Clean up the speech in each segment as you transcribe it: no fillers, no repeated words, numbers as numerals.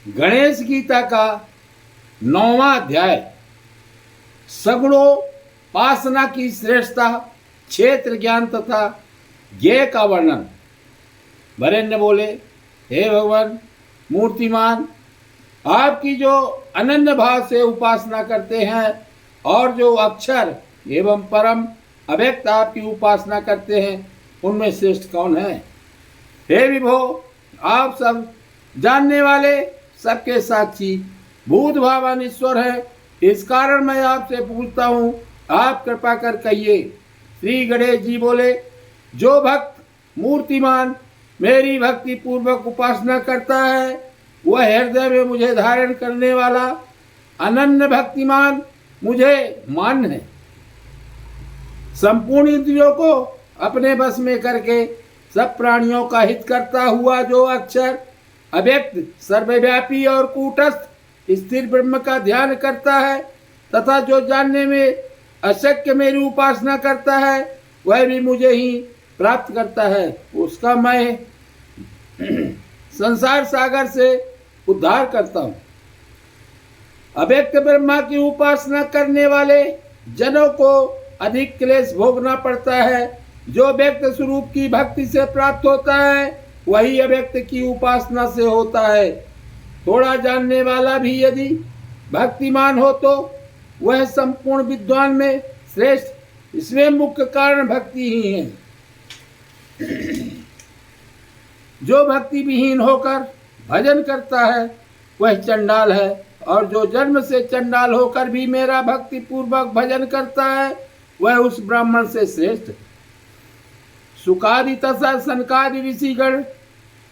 गणेश गीता का 9वां अध्याय सगुणोपासना की श्रेष्ठता, क्षेत्र ज्ञान तथा ज्ञेय का वर्णन। वरेण्य बोले, हे भगवान मूर्तिमान, आपकी जो अनन्य भाव से उपासना करते हैं और जो अक्षर एवं परम अव्यक्त आपकी उपासना करते हैं, उनमें श्रेष्ठ कौन है? हे विभो, आप सब जानने वाले, सबके साक्षी, भूत भावान ईश्वर है। इस कारण मैं आपसे पूछता हूँ, आप कृपा कर कहिए। श्री गणेश जी बोले, जो भक्त मूर्तिमान मेरी भक्ति पूर्वक उपासना करता है, वह हृदय में मुझे धारण करने वाला अनन्य भक्तिमान मुझे मान्य है। संपूर्ण इंद्रियों को अपने बस में करके सब प्राणियों का हित करता हुआ जो अक्षर अव्यक्त, सर्वव्यापी और कूटस्थ स्थिर ब्रह्म का ध्यान करता है तथा जो जानने में अशक्य मेरी उपासना करता है, वह भी मुझे ही प्राप्त करता है। उसका मैं संसार सागर से उद्धार करता हूँ। अव्यक्त ब्रह्मा की उपासना करने वाले जनों को अधिक क्लेश भोगना पड़ता है। जो व्यक्त स्वरूप की भक्ति से प्राप्त होता है, वही अव्यक्त की उपासना से होता है। थोड़ा जानने वाला भी यदि भक्तिमान हो तो वह संपूर्ण विद्वान में श्रेष्ठ। इसमें मुख्य कारण भक्ति ही है। जो भक्ति विहीन होकर भजन करता है, वह चंडाल है, और जो जन्म से चंडाल होकर भी मेरा भक्ति पूर्वक भजन करता है, वह उस ब्राह्मण से श्रेष्ठ। सुकादि तथा सनकादि ऋषिगण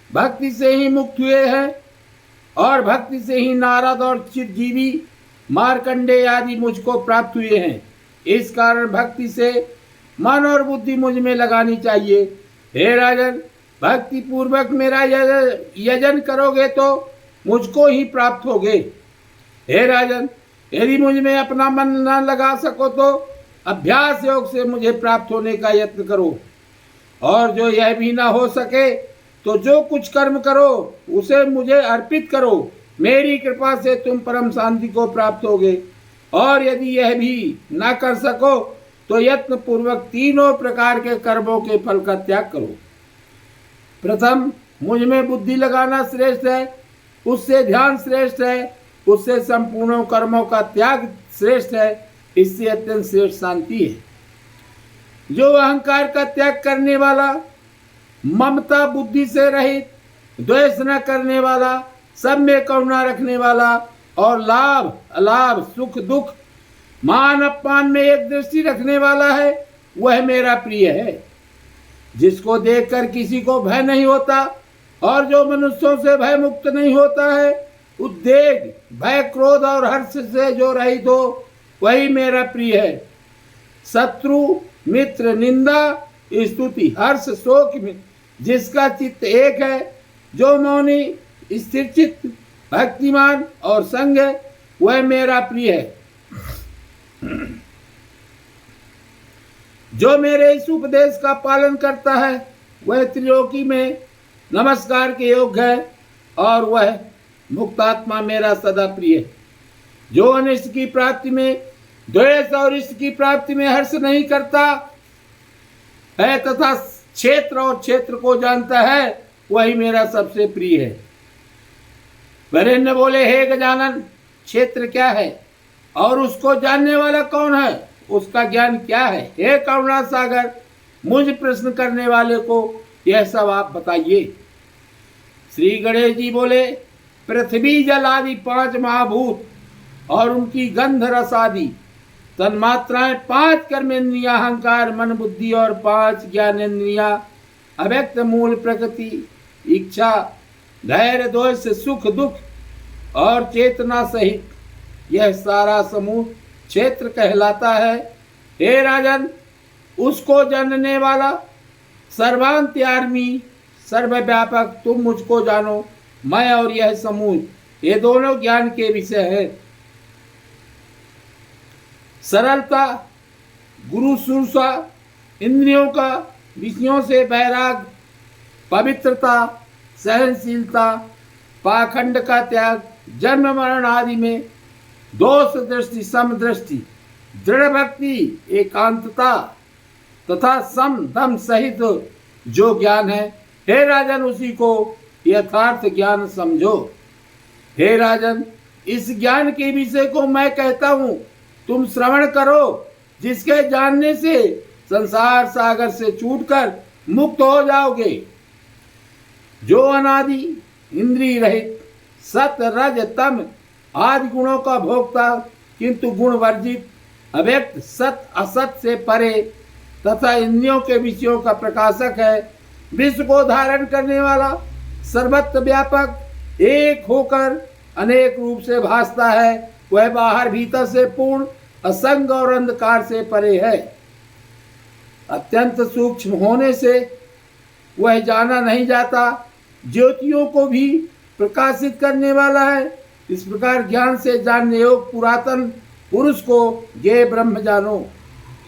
भक्ति से ही मुक्त हुए हैं, और भक्ति से ही नारद और चिरजीवी मार्कंडेय आदि मुझको प्राप्त हुए हैं। इस कारण भक्ति से मन और बुद्धि मुझ में लगानी चाहिए। हे राजन, भक्ति पूर्वक मेरा यजन करोगे तो मुझको ही प्राप्त होगे। हे राजन, यदि मुझ में अपना मन न लगा सको तो अभ्यास योग से मुझे प्राप्त होने का यत्न करो, और जो यह भी ना हो सके तो जो कुछ कर्म करो उसे मुझे अर्पित करो। मेरी कृपा से तुम परम शांति को प्राप्त होगे। और यदि यह भी ना कर सको तो यत्न पूर्वक तीनों प्रकार के कर्मों के फल का त्याग करो। प्रथम मुझ में बुद्धि लगाना श्रेष्ठ है, उससे ध्यान श्रेष्ठ है, उससे संपूर्ण कर्मों का त्याग श्रेष्ठ है, इससे अत्यंत श्रेष्ठ शांति है। जो अहंकार का त्याग करने वाला, ममता बुद्धि से रहित, द्वेष न करने वाला, सब में करुणा रखने वाला, और लाभ अलाभ, सुख दुख, मान अपमान में एक दृष्टि रखने वाला है, वह मेरा प्रिय है। जिसको देखकर किसी को भय नहीं होता, और जो मनुष्यों से भय मुक्त नहीं होता है, उद्वेग, भय, क्रोध और हर्ष से जो रहित हो, वही मेरा प्रिय है। शत्रु, मित्र, निंदा, स्तुति, हर्ष, शोक में जिसका चित्त एक है, जो मौनी, स्थिर चित्त, भक्तिमान और संग है, वह मेरा प्रिय है। जो मेरे इस उपदेश का पालन करता है, वह त्रिलोकी में नमस्कार के योग्य है, और वह मुक्तात्मा मेरा सदा प्रिय है। जो अनिष्ट की प्राप्ति में द्वेष और इष्ट की प्राप्ति में हर्ष नहीं करता है तथा क्षेत्र और क्षेत्र को जानता है, वही मेरा सबसे प्रिय है। वरेण्य बोले, हे गजानन, क्षेत्र क्या है और उसको जानने वाला कौन है? उसका ज्ञान क्या है? हे करुणा सागर, मुझ प्रश्न करने वाले को यह सब आप बताइए। श्री गणेश जी बोले, पृथ्वी जल आदि 5 महाभूत और उनकी गंध रस आदि तन्मात्राएं, 5 कर्मेंद्रिया, अहंकार, मन, बुद्धि और 5 ज्ञानेन्द्रिया, अव्यक्त मूल प्रकृति, इच्छा, धैर्य, दोष, सुख दुख और चेतना सहित यह सारा समूह क्षेत्र कहलाता है। हे राजन, उसको जानने वाला, सर्वांतर्यामी, सर्वव्यापक तुम मुझको जानो। मैं और यह समूह, ये दोनों ज्ञान के विषय है। सरलता, गुरु सुरसा, इंद्रियों का विषयों से वैराग, पवित्रता, सहनशीलता पाखंड का त्याग, जन्म मरण आदि में दोष दृष्टि, समदृष्टि, दृढ़ भक्ति, एकांतता तथा सम दम सहित जो ज्ञान है, हे राजन उसी को यथार्थ ज्ञान समझो। हे राजन, इस ज्ञान के विषय को मैं कहता हूँ, तुम श्रवण करो, जिसके जानने से संसार सागर से छूटकर मुक्त हो जाओगे। जो अनादि इंद्रिय रहित सत रज तम आदि गुणों का भोक्ता किंतु गुण वर्जित अव्यक्त सत असत से परे तथा इंद्रियों के विषयों का प्रकाशक है, विश्व को धारण करने वाला, सर्वत्र व्यापक, एक होकर अनेक रूप से भासता है, वह बाहर भीतर से पूर्ण, असंग और अंधकार से परे है। अत्यंत सूक्ष्म होने से वह जाना नहीं जाता, ज्योतियों को भी प्रकाशित करने वाला है। इस प्रकार ज्ञान से जानने योग पुरातन पुरुष को ज्ञेय ब्रह्म जानो।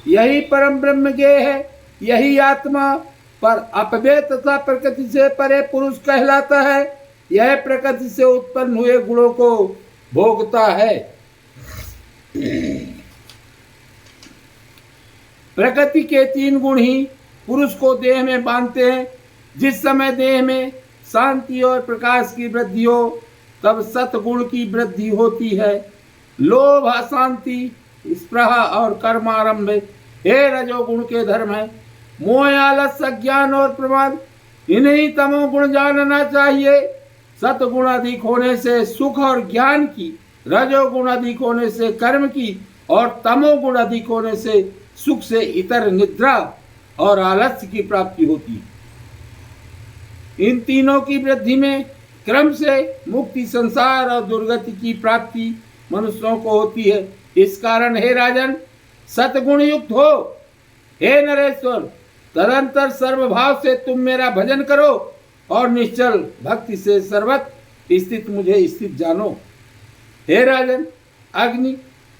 यही परम ब्रह्म ज्ञेय है, यही आत्मा पर अपव्यय तथा प्रकृति से परे पुरुष कहलाता है। यह प्रकृति से उत्पन्न हुए गुणों को भोगता है। प्रकृति के 3 गुण ही पुरुष को देह में बांधते हैं। जिस समय देह में शांति और प्रकाश की वृद्धि हो, तब सतगुण की वृद्धि होती है। लोभ, अशांति, स्पृहा और कर्मारंभ हे रजोगुण के धर्म है। मोह, आलस, अज्ञान और प्रमाद, इन्हीं तमोगुण जानना चाहिए। सतगुण अधिक होने से सुख और ज्ञान की, रजोगुण अधिक होने से कर्म की और तमोगुण अधिक होने से सुख से इतर निद्रा और आलस्य की प्राप्ति होती है। इन तीनों की वृद्धि में क्रम से मुक्ति, संसार और दुर्गति की प्राप्ति मनुष्यों को होती है। इस कारण हे राजन, सतगुण युक्त हो। हे नरेश्वर, तदंतर सर्वभाव से तुम मेरा भजन करो और निश्चल भक्ति से सर्वत्र स्थित मुझे स्थित जानो। हे राजन, अग्नि,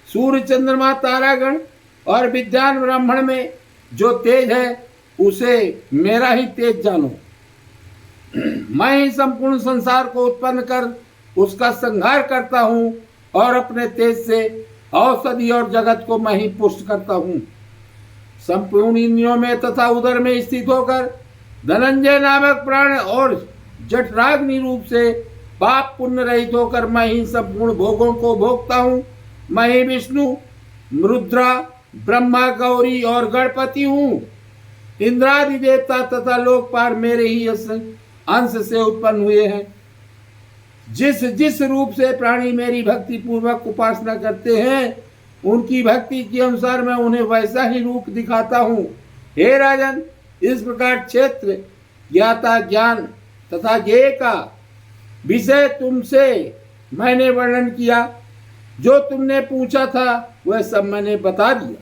सूर्य, चंद्रमा, तारागण और विद्वान ब्राह्मण में जो तेज है, उसे मेरा ही तेज जानो। मैं ही संपूर्ण संसार को उत्पन्न कर उसका संहार करता हूँ और अपने तेज से औषधि और जगत को मैं ही पुष्ट करता हूँ। संपूर्ण इंद्रियों में तथा उदर में स्थित होकर धनंजय नामक प्राण और जठराग्नि रूप से पाप पुण्य रहित होकर मैं ही संपूर्ण भोगों को भोगता हूँ। मैं ही विष्णु, रुद्रा, ब्रह्मा, गौरी और गणपति हूँ। इंद्रादि देवता तथा लोकपाल मेरे ही अंश से उत्पन्न हुए हैं। जिस जिस रूप से प्राणी मेरी भक्ति पूर्वक उपासना करते हैं, उनकी भक्ति के अनुसार मैं उन्हें वैसा ही रूप दिखाता हूँ। हे राजन, इस प्रकार क्षेत्र, ज्ञाता, ज्ञान तथा ज्ञेय का विषय तुमसे मैंने वर्णन किया। जो तुमने पूछा था वह सब मैंने बता दिया।